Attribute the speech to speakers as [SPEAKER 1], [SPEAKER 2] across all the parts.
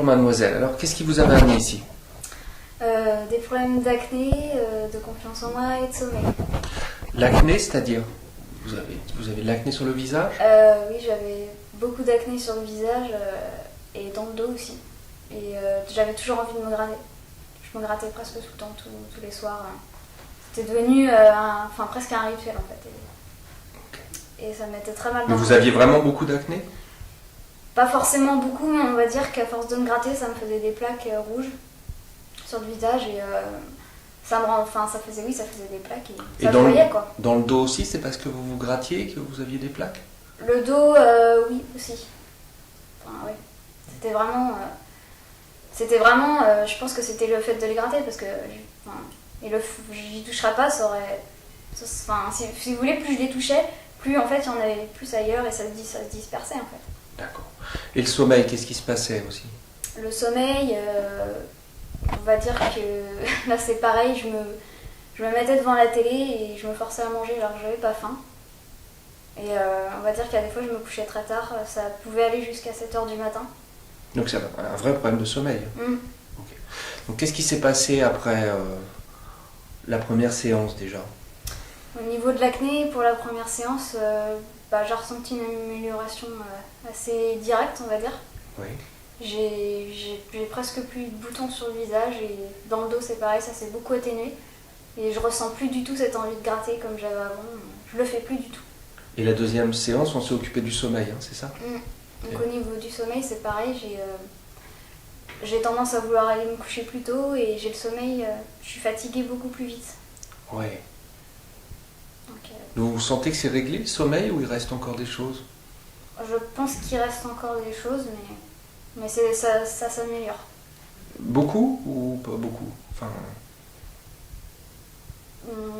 [SPEAKER 1] mademoiselle. Alors, qu'est-ce qui vous avait amené ici?
[SPEAKER 2] Des problèmes d'acné, de confiance en moi et de sommeil.
[SPEAKER 1] L'acné, c'est-à-dire vous avez de l'acné sur le visage?
[SPEAKER 2] Oui, j'avais beaucoup d'acné sur le visage et dans le dos aussi. Et j'avais toujours envie de me gratter. Je me grattais presque tout le temps, tous les soirs. C'était devenu presque un rituel en fait. Et ça me mettait très mal dans
[SPEAKER 1] Mais vous aviez vraiment beaucoup d'acné?
[SPEAKER 2] Pas forcément beaucoup, mais on va dire qu'à force de me gratter, ça me faisait des plaques rouges sur le visage et ça faisait des plaques et ça voyait quoi.
[SPEAKER 1] Dans le dos aussi, c'est parce que vous vous grattiez que vous aviez des plaques?
[SPEAKER 2] Le dos, oui aussi. Enfin, oui. C'était vraiment, je pense que c'était le fait de les gratter parce que j'y toucherais pas, ça aurait, si vous voulez, plus je les touchais, plus en fait il y en avait plus ailleurs et ça se dispersait en fait.
[SPEAKER 1] D'accord. Et le sommeil, qu'est-ce qui se passait aussi?
[SPEAKER 2] Le sommeil, on va dire que là c'est pareil, je me mettais devant la télé et je me forçais à manger alors que j'avais pas faim. Et on va dire qu'à des fois je me couchais très tard, ça pouvait aller jusqu'à 7h du matin.
[SPEAKER 1] Donc c'est un vrai problème de sommeil. Okay. Donc qu'est-ce qui s'est passé après la première séance déjà?
[SPEAKER 2] Au niveau de l'acné, pour la première séance, j'ai ressenti une amélioration assez directe, on va dire.
[SPEAKER 1] Oui.
[SPEAKER 2] J'ai presque plus de boutons sur le visage et dans le dos c'est pareil, ça s'est beaucoup atténué. Et je ressens plus du tout cette envie de gratter comme j'avais avant, je le fais plus du tout.
[SPEAKER 1] Et la deuxième séance, on s'est occupé du sommeil, hein, c'est ça?
[SPEAKER 2] Donc au niveau du sommeil, c'est pareil, j'ai tendance à vouloir aller me coucher plus tôt et j'ai le sommeil, je suis fatiguée beaucoup plus vite.
[SPEAKER 1] Ouais. Donc, vous sentez que c'est réglé le sommeil ou il reste encore des choses?
[SPEAKER 2] Je pense qu'il reste encore des choses, mais ça s'améliore.
[SPEAKER 1] Beaucoup ou pas beaucoup?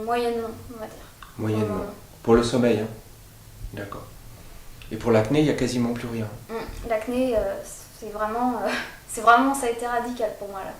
[SPEAKER 2] Moyennement, on va dire.
[SPEAKER 1] Moyennement. Pour le sommeil, hein? D'accord. Et pour l'acné, il n'y a quasiment plus rien?
[SPEAKER 2] L'acné, c'est vraiment, ça a été radical pour moi là.